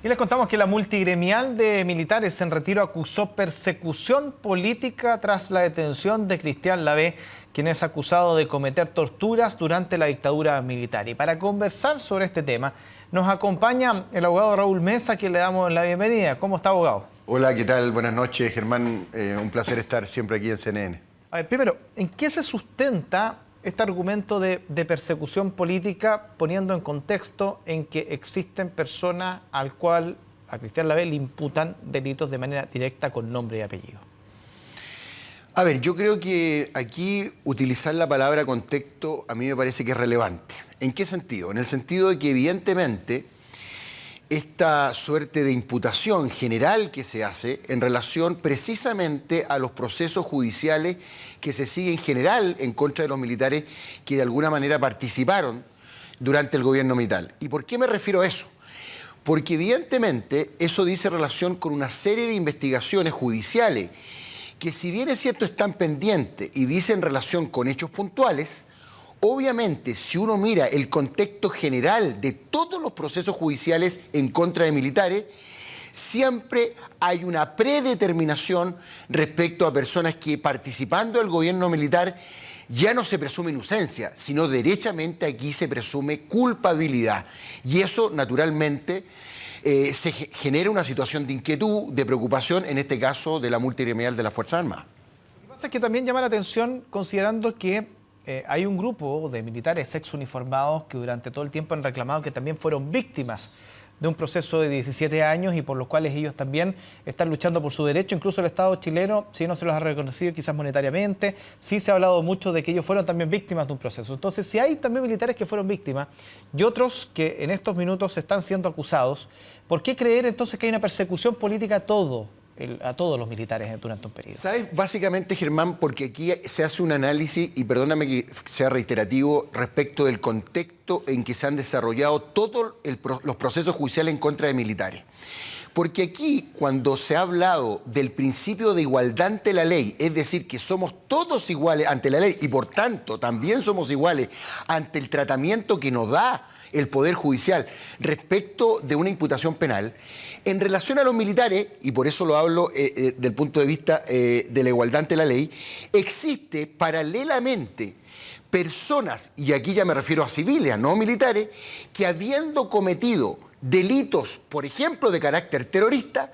Y les contamos que la multigremial de militares en retiro acusó persecución política tras la detención de Cristian Lavé, quien es acusado de cometer torturas durante la dictadura militar. Y para conversar sobre este tema, nos acompaña el abogado Raúl Mesa, a quien le damos la bienvenida. ¿Cómo está, abogado? Hola, ¿qué tal? Buenas noches, Germán. Un placer estar siempre aquí en CNN. A ver, primero, ¿en qué se sustenta este argumento de persecución política, poniendo en contexto en que existen personas a Cristian Lavé le imputan delitos de manera directa con nombre y apellido? A ver, yo creo que aquí utilizar la palabra contexto a mí me parece que es relevante. ¿En qué sentido? En el sentido de que evidentemente esta suerte de imputación general que se hace en relación precisamente a los procesos judiciales que se siguen en general en contra de los militares que de alguna manera participaron durante el gobierno militar. ¿Y por qué me refiero a eso? Porque evidentemente eso dice relación con una serie de investigaciones judiciales que, si bien es cierto, están pendientes y dicen relación con hechos puntuales, obviamente, si uno mira el contexto general de todos los procesos judiciales en contra de militares, siempre hay una predeterminación respecto a personas que, participando del gobierno militar, ya no se presume inocencia, sino derechamente aquí se presume culpabilidad. Y eso, naturalmente, se genera una situación de inquietud, de preocupación, en este caso de la multigremial de las Fuerzas Armadas. Lo que pasa es que también llama la atención considerando que hay un grupo de militares exuniformados que durante todo el tiempo han reclamado que también fueron víctimas de un proceso de 17 años y por los cuales ellos también están luchando por su derecho. Incluso el Estado chileno, si no se los ha reconocido quizás monetariamente, sí se ha hablado mucho de que ellos fueron también víctimas de un proceso. Entonces, si hay también militares que fueron víctimas y otros que en estos minutos están siendo acusados, ¿por qué creer entonces que hay una persecución política a todos los militares durante un periodo? ¿Sabes? Básicamente, Germán, porque aquí se hace un análisis, y perdóname que sea reiterativo, respecto del contexto en que se han desarrollado todos los procesos judiciales en contra de militares. Porque aquí, cuando se ha hablado del principio de igualdad ante la ley, es decir, que somos todos iguales ante la ley y por tanto también somos iguales ante el tratamiento que nos da el Poder Judicial respecto de una imputación penal, en relación a los militares, y por eso lo hablo del punto de vista de la igualdad ante la ley, existe paralelamente personas, y aquí ya me refiero a civiles, a no militares, que habiendo cometido delitos, por ejemplo, de carácter terrorista,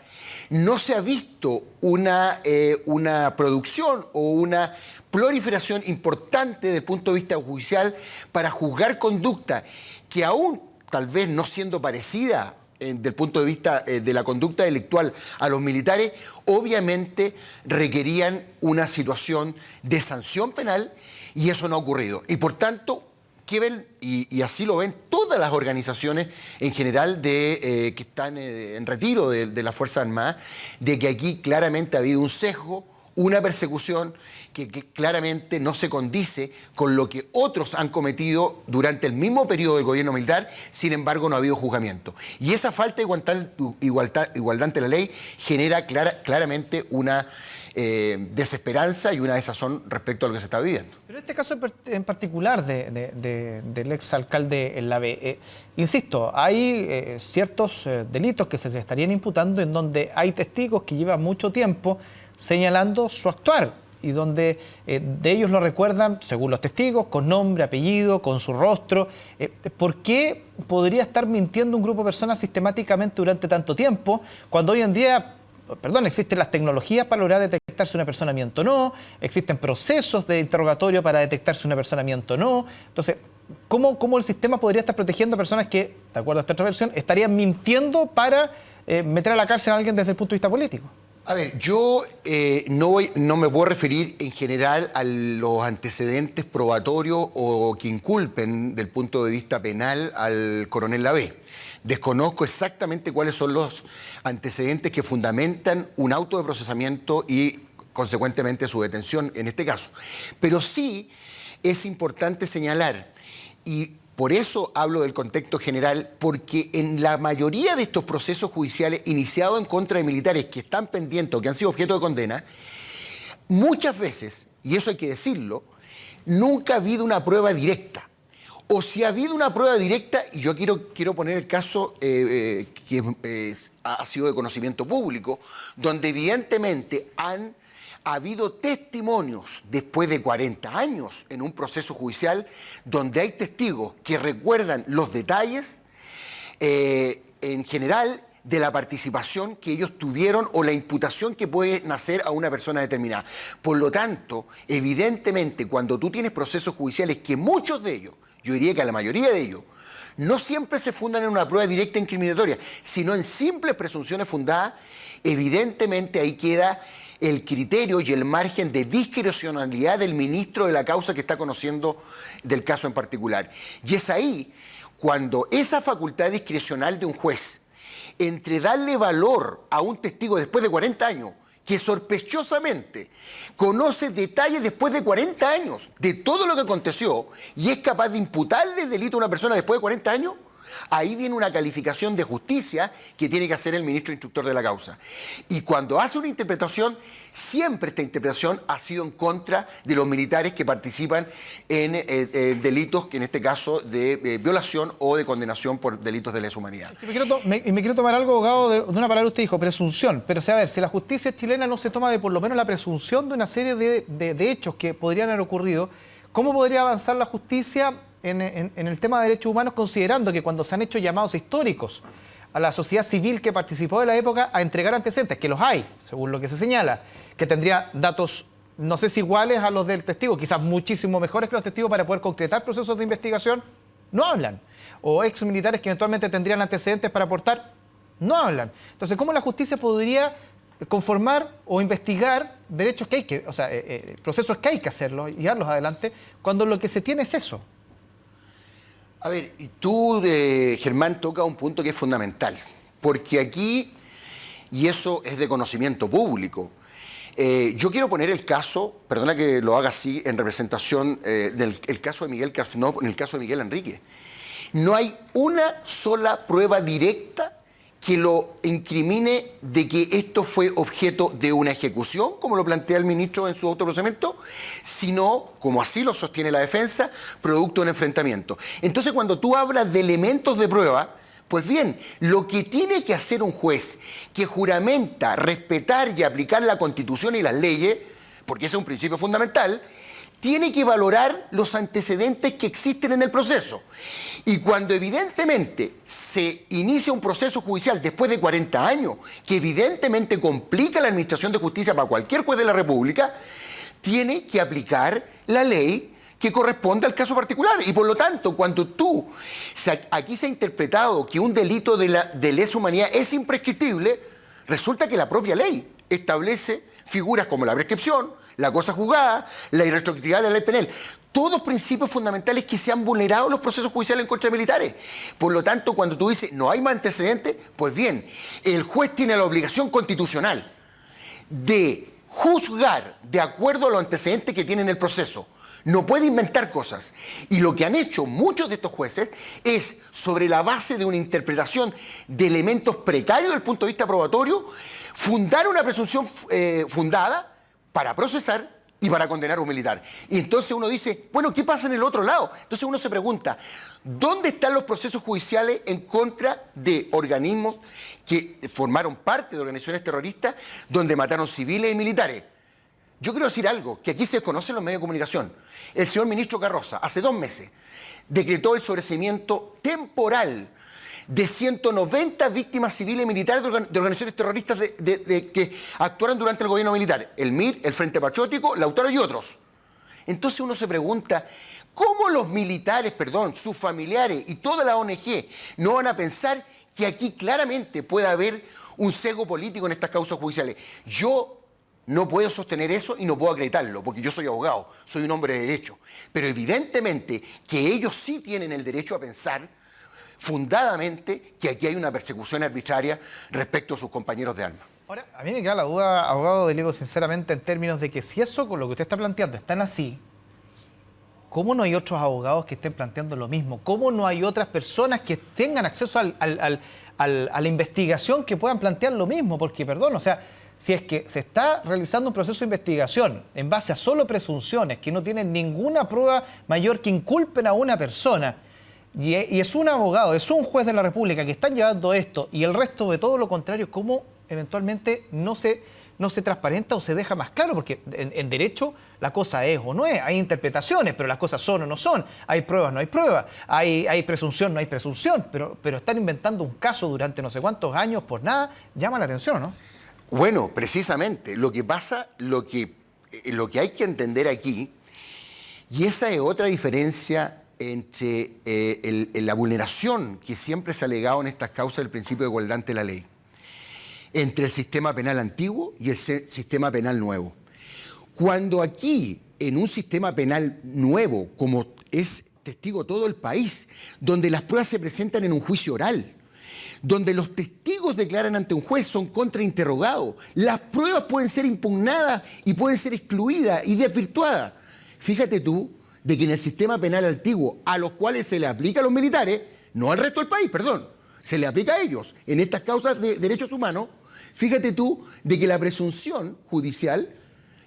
no se ha visto una producción o una proliferación importante desde el punto de vista judicial para juzgar conducta que, aún tal vez no siendo parecida desde el punto de vista de la conducta delictual a los militares, obviamente requerían una situación de sanción penal, y eso no ha ocurrido. Y por tanto, ¿qué ven? Y así lo ven todas las organizaciones en general que están en retiro de las Fuerzas Armadas, de que aquí claramente ha habido un sesgo, una persecución que claramente no se condice con lo que otros han cometido durante el mismo periodo del gobierno militar. Sin embargo, no ha habido juzgamiento. Y esa falta de igualdad ante la ley genera claramente una desesperanza y una desazón respecto a lo que se está viviendo. Pero este caso en particular del exalcalde Lavé, insisto, hay ciertos delitos que se le estarían imputando en donde hay testigos que llevan mucho tiempo señalando su actuar y donde de ellos lo recuerdan, según los testigos, con nombre, apellido, con su rostro. ¿Por qué podría estar mintiendo un grupo de personas sistemáticamente durante tanto tiempo cuando hoy en día, existen las tecnologías para lograr detectar si una persona miente o no, existen procesos de interrogatorio para detectar si una persona miente o no? Entonces, ¿cómo el sistema podría estar protegiendo a personas que, de acuerdo a esta otra versión, estarían mintiendo para meter a la cárcel a alguien desde el punto de vista político? A ver, yo no me puedo referir en general a los antecedentes probatorios o que inculpen del punto de vista penal al coronel Lavé. Desconozco exactamente cuáles son los antecedentes que fundamentan un auto de procesamiento y, consecuentemente, su detención en este caso. Pero sí es importante señalar, y por eso hablo del contexto general, porque en la mayoría de estos procesos judiciales iniciados en contra de militares que están pendientes o que han sido objeto de condena, muchas veces, y eso hay que decirlo, nunca ha habido una prueba directa. o si ha habido una prueba directa, y yo quiero poner el caso que ha sido de conocimiento público, donde evidentemente ha habido testimonios después de 40 años en un proceso judicial donde hay testigos que recuerdan los detalles en general de la participación que ellos tuvieron o la imputación que puede nacer a una persona determinada. Por lo tanto, evidentemente, cuando tú tienes procesos judiciales, que muchos de ellos, yo diría que la mayoría de ellos, no siempre se fundan en una prueba directa incriminatoria, sino en simples presunciones fundadas, evidentemente ahí queda el criterio y el margen de discrecionalidad del ministro de la causa que está conociendo del caso en particular. Y es ahí cuando esa facultad discrecional de un juez, entre darle valor a un testigo después de 40 años, que sospechosamente conoce detalles después de 40 años de todo lo que aconteció y es capaz de imputarle delito a una persona después de 40 años, ahí viene una calificación de justicia que tiene que hacer el ministro instructor de la causa. Y cuando hace una interpretación, siempre esta interpretación ha sido en contra de los militares que participan en delitos, que en este caso de violación o de condenación por delitos de lesa humanidad. Me quiero tomar algo, abogado, de una palabra que usted dijo, presunción. Pero, o sea, a ver, si la justicia chilena no se toma de por lo menos la presunción de una serie de hechos que podrían haber ocurrido, ¿cómo podría avanzar la justicia en el tema de derechos humanos, considerando que cuando se han hecho llamados históricos a la sociedad civil que participó de la época a entregar antecedentes, que los hay, según lo que se señala, que tendría datos, no sé si iguales a los del testigo, quizás muchísimo mejores que los testigos para poder concretar procesos de investigación, no hablan? O ex militares que eventualmente tendrían antecedentes para aportar, no hablan. Entonces, ¿cómo la justicia podría conformar o investigar derechos que hay que, o sea, procesos que hay que hacerlos y darlos adelante, cuando lo que se tiene es eso? A ver, y tú, Germán, toca un punto que es fundamental, porque aquí, y eso es de conocimiento público, yo quiero poner el caso, perdona que lo haga así, en representación del caso de Miguel Carcinó, en el caso de Miguel Enrique. No hay una sola prueba directa que lo incrimine de que esto fue objeto de una ejecución, como lo plantea el ministro en su autoprocedimiento, sino, como así lo sostiene la defensa, producto de un enfrentamiento. Entonces, cuando tú hablas de elementos de prueba, pues bien, lo que tiene que hacer un juez que juramenta respetar y aplicar la Constitución y las leyes, porque ese es un principio fundamental, tiene que valorar los antecedentes que existen en el proceso. Y cuando evidentemente se inicia un proceso judicial después de 40 años, que evidentemente complica la administración de justicia para cualquier juez de la República, tiene que aplicar la ley que corresponde al caso particular. Y por lo tanto, cuando aquí se ha interpretado que un delito de lesa humanidad es imprescriptible, resulta que la propia ley establece figuras como la prescripción, la cosa juzgada, la irretroactividad de la ley penal. Todos principios fundamentales que se han vulnerado en los procesos judiciales en contra de militares. Por lo tanto, cuando tú dices no hay más antecedentes, pues bien, el juez tiene la obligación constitucional de juzgar de acuerdo a los antecedentes que tiene en el proceso. No puede inventar cosas. Y lo que han hecho muchos de estos jueces es, sobre la base de una interpretación de elementos precarios desde el punto de vista probatorio, fundar una presunción fundada para procesar y para condenar a un militar. Y entonces uno dice, bueno, ¿qué pasa en el otro lado? Entonces uno se pregunta, ¿dónde están los procesos judiciales en contra de organismos que formaron parte de organizaciones terroristas donde mataron civiles y militares? Yo quiero decir algo, que aquí se desconoce en los medios de comunicación. El señor ministro Carroza, hace 2 meses, decretó el sobreseimiento temporal de 190 víctimas civiles y militares de organizaciones terroristas que actuaron durante el gobierno militar. El MIR, el Frente Patriótico, Lautaro y otros. Entonces uno se pregunta, ¿cómo los militares, sus familiares y toda la ONG no van a pensar que aquí claramente puede haber un sesgo político en estas causas judiciales? Yo no puedo sostener eso y no puedo acreditarlo, porque yo soy abogado, soy un hombre de derecho. Pero evidentemente que ellos sí tienen el derecho a pensar fundadamente que aquí hay una persecución arbitraria respecto a sus compañeros de armas. Ahora, a mí me queda la duda, abogado, digo sinceramente, en términos de que si eso con lo que usted está planteando están así, ¿cómo no hay otros abogados que estén planteando lo mismo? ¿Cómo no hay otras personas que tengan acceso a la investigación que puedan plantear lo mismo, porque, perdón, o sea, si es que se está realizando un proceso de investigación en base a solo presunciones que no tienen ninguna prueba mayor que inculpen a una persona, y es un abogado, es un juez de la República que están llevando esto y el resto de todo lo contrario, ¿cómo eventualmente no se transparenta o se deja más claro? Porque en derecho la cosa es o no es, hay interpretaciones, pero las cosas son o no son, hay pruebas, no hay pruebas, hay presunción, no hay presunción, pero están inventando un caso durante no sé cuántos años por nada, llama la atención, ¿no? Bueno, precisamente, lo que pasa, lo que hay que entender aquí, y esa es otra diferencia entre la vulneración que siempre se ha alegado en estas causas del principio de igualdad ante la ley, entre el sistema penal antiguo y el sistema penal nuevo. Cuando aquí, en un sistema penal nuevo, como es testigo todo el país, donde las pruebas se presentan en un juicio oral, donde los testigos declaran ante un juez, son contrainterrogados, las pruebas pueden ser impugnadas y pueden ser excluidas y desvirtuadas. Fíjate tú de que en el sistema penal antiguo, a los cuales se le aplica a los militares, no al resto del país, perdón, se le aplica a ellos en estas causas de derechos humanos, fíjate tú de que la presunción judicial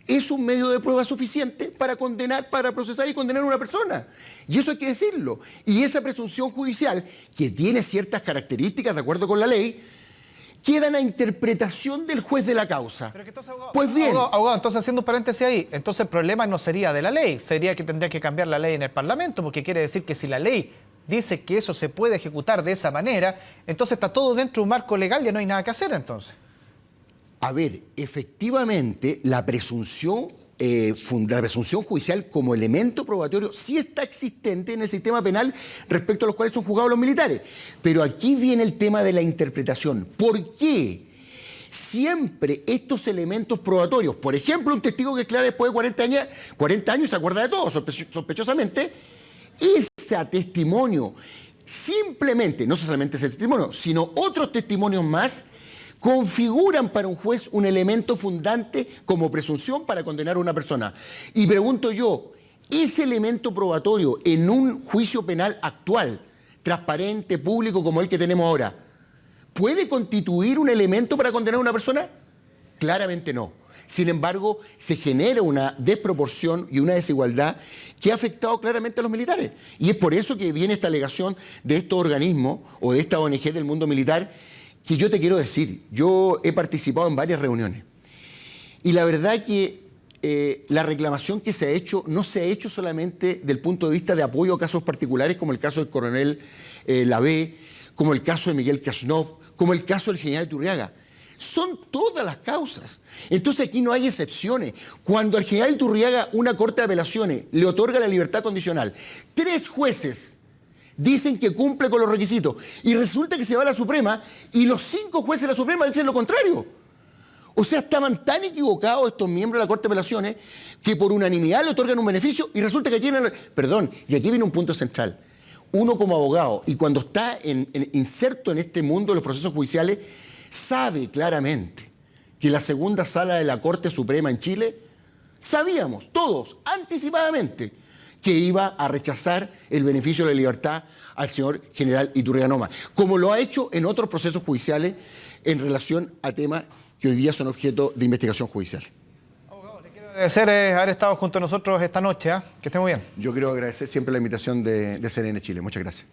es un medio de prueba suficiente para condenar, para procesar y condenar a una persona. Y eso hay que decirlo. Y esa presunción judicial, que tiene ciertas características de acuerdo con la ley, quedan a interpretación del juez de la causa. Pero que entonces, abogado, pues bien. Abogado, entonces haciendo un paréntesis ahí, entonces el problema no sería de la ley, sería que tendría que cambiar la ley en el Parlamento, porque quiere decir que si la ley dice que eso se puede ejecutar de esa manera, entonces está todo dentro de un marco legal, ya no hay nada que hacer entonces. A ver, efectivamente, la presunción judicial como elemento probatorio sí está existente en el sistema penal respecto a los cuales son juzgados los militares. Pero aquí viene el tema de la interpretación. ¿Por qué siempre estos elementos probatorios, por ejemplo, un testigo que declara después de 40 años se acuerda de todo, sospechosamente, ese testimonio, simplemente, no solamente ese testimonio, sino otros testimonios más, configuran para un juez un elemento fundante como presunción para condenar a una persona? Y pregunto yo, ¿ese elemento probatorio en un juicio penal actual, transparente, público como el que tenemos ahora, puede constituir un elemento para condenar a una persona? Claramente no. Sin embargo, se genera una desproporción y una desigualdad que ha afectado claramente a los militares. Y es por eso que viene esta alegación de estos organismos o de esta ONG del mundo militar, que yo te quiero decir, yo he participado en varias reuniones y la verdad que la reclamación que se ha hecho no se ha hecho solamente del punto de vista de apoyo a casos particulares como el caso del coronel Lavé, como el caso de Miguel Kashnov, como el caso del general Iturriaga. Son todas las causas. Entonces aquí no hay excepciones. Cuando al general Iturriaga una corte de apelaciones le otorga la libertad condicional, 3 jueces dicen que cumple con los requisitos y resulta que se va a la Suprema y los 5 jueces de la Suprema dicen lo contrario. O sea, estaban tan equivocados estos miembros de la Corte de Apelaciones que por unanimidad le otorgan un beneficio y resulta que tienen... Perdón, y aquí viene un punto central. Uno como abogado y cuando está inserto en este mundo de los procesos judiciales, sabe claramente que la segunda sala de la Corte Suprema en Chile, sabíamos todos anticipadamente que iba a rechazar el beneficio de la libertad al señor general Iturriaga Noma, como lo ha hecho en otros procesos judiciales en relación a temas que hoy día son objeto de investigación judicial. Abogado, le quiero agradecer haber estado junto a nosotros esta noche. Que esté muy bien. Yo quiero agradecer siempre la invitación de CNN Chile. Muchas gracias.